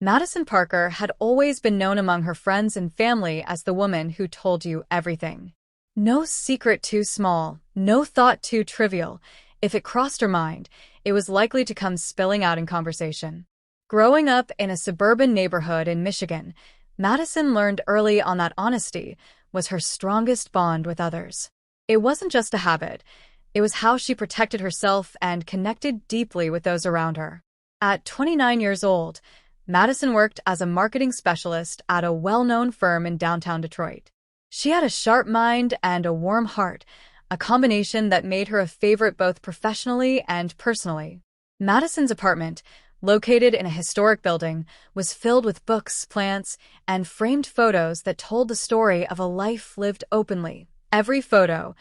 Madison Parker had always been known among her friends and family as the woman who told you everything. No secret too small, no thought too trivial. If it crossed her mind, it was likely to come spilling out in conversation. Growing up in a suburban neighborhood in Michigan, Madison learned early on that honesty was her strongest bond with others. It wasn't just a habit, it was how she protected herself and connected deeply with those around her. At 29 years old, Madison worked as a marketing specialist at a well-known firm in downtown Detroit. She had a sharp mind and a warm heart, a combination that made her a favorite both professionally and personally. Madison's apartment, located in a historic building, was filled with books, plants, and framed photos that told the story of a life lived openly. Every photo,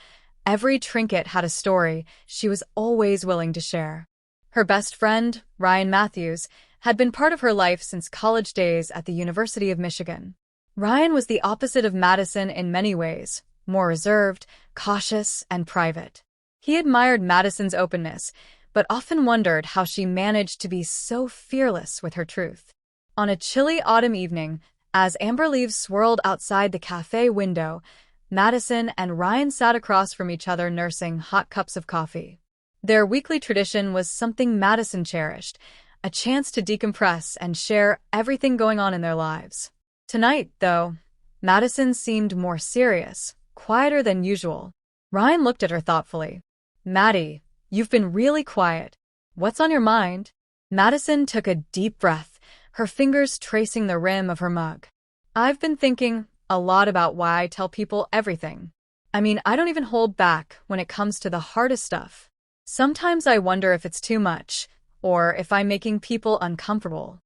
every trinket had a story she was always willing to share. Her best friend, Ryan Matthews, had been part of her life since college days at the University of Michigan. Ryan was the opposite of Madison in many ways, more reserved, cautious, and private. He admired Madison's openness, but often wondered how she managed to be so fearless with her truth. On a chilly autumn evening, as amber leaves swirled outside the cafe window, Madison and Ryan sat across from each other nursing hot cups of coffee. Their weekly tradition was something Madison cherished, a chance to decompress and share everything going on in their lives. Tonight, though, Madison seemed more serious, quieter than usual. Ryan looked at her thoughtfully. "Maddie, you've been really quiet. What's on your mind?" Madison took a deep breath, her fingers tracing the rim of her mug. "I've been thinking a lot about why I tell people everything. I mean, I don't even hold back when it comes to the hardest stuff. Sometimes I wonder if it's too much, or if I'm making people uncomfortable."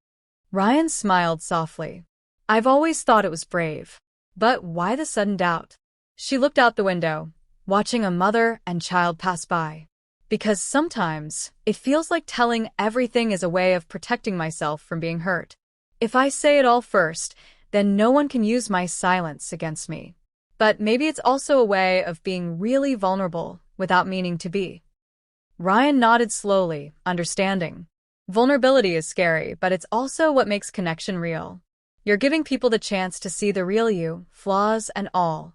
Ryan smiled softly. "I've always thought it was brave. But why the sudden doubt?" She looked out the window, watching a mother and child pass by. "Because sometimes it feels like telling everything is a way of protecting myself from being hurt. If I say it all first, then no one can use my silence against me. But maybe it's also a way of being really vulnerable without meaning to be." Ryan nodded slowly, understanding. Vulnerability is scary, but it's also what makes connection real. You're giving people the chance to see the real you, flaws and all.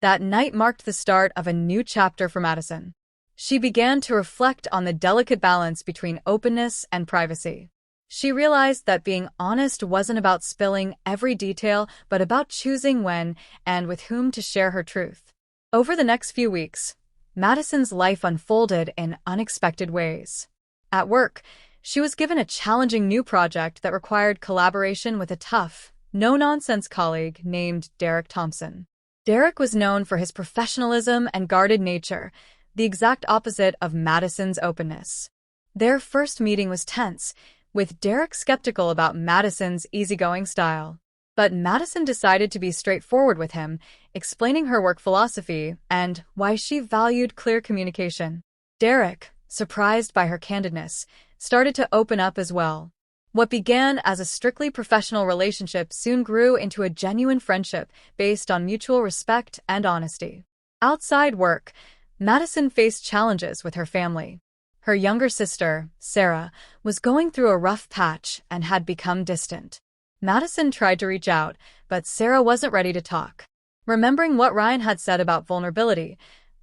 That night marked the start of a new chapter for Madison. She began to reflect on the delicate balance between openness and privacy. She realized that being honest wasn't about spilling every detail, but about choosing when and with whom to share her truth. Over the next few weeks, Madison's life unfolded in unexpected ways. At work, she was given a challenging new project that required collaboration with a tough, no-nonsense colleague named Derek Thompson. Derek was known for his professionalism and guarded nature, the exact opposite of Madison's openness. Their first meeting was tense, with Derek skeptical about Madison's easygoing style. But Madison decided to be straightforward with him, explaining her work philosophy and why she valued clear communication. Derek, surprised by her candidness, started to open up as well. What began as a strictly professional relationship soon grew into a genuine friendship based on mutual respect and honesty. Outside work, Madison faced challenges with her family. Her younger sister, Sarah, was going through a rough patch and had become distant. Madison tried to reach out, but Sarah wasn't ready to talk. Remembering what Ryan had said about vulnerability,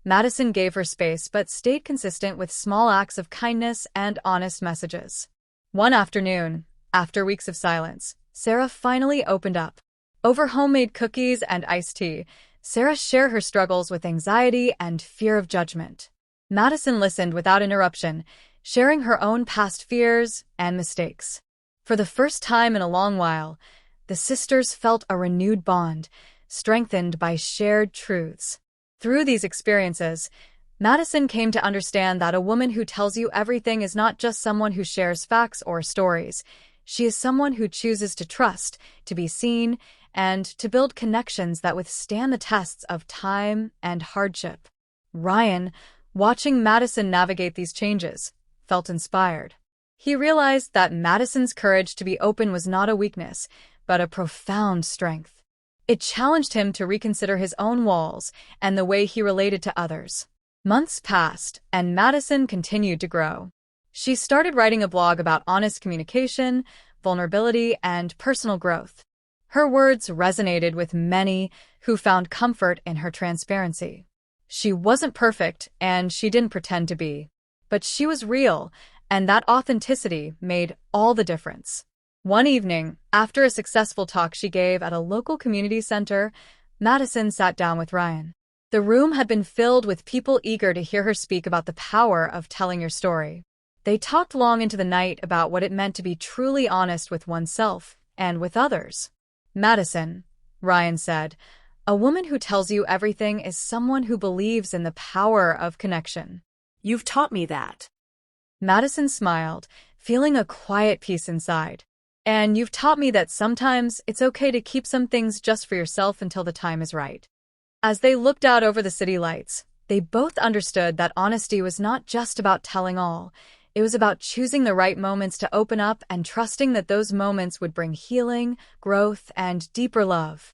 Madison gave her space but stayed consistent with small acts of kindness and honest messages. One afternoon, after weeks of silence, Sarah finally opened up. Over homemade cookies and iced tea, Sarah shared her struggles with anxiety and fear of judgment. Madison listened without interruption, sharing her own past fears and mistakes. For the first time in a long while, the sisters felt a renewed bond, strengthened by shared truths. Through these experiences, Madison came to understand that a woman who tells you everything is not just someone who shares facts or stories. She is someone who chooses to trust, to be seen, and to build connections that withstand the tests of time and hardship. Ryan, watching Madison navigate these changes, felt inspired. He realized that Madison's courage to be open was not a weakness, but a profound strength. It challenged him to reconsider his own walls and the way he related to others. Months passed, and Madison continued to grow. She started writing a blog about honest communication, vulnerability and personal growth. Her words resonated with many who found comfort in her transparency. She wasn't perfect, and she didn't pretend to be. But she was real, and that authenticity made all the difference. One evening, after a successful talk she gave at a local community center, Madison sat down with Ryan. The room had been filled with people eager to hear her speak about the power of telling your story. They talked long into the night about what it meant to be truly honest with oneself and with others. Madison, Ryan said, a woman who tells you everything is someone who believes in the power of connection. You've taught me that. Madison smiled, feeling a quiet peace inside. And you've taught me that sometimes it's okay to keep some things just for yourself until the time is right. As they looked out over the city lights, they both understood that honesty was not just about telling all. It was about choosing the right moments to open up and trusting that those moments would bring healing, growth, and deeper love.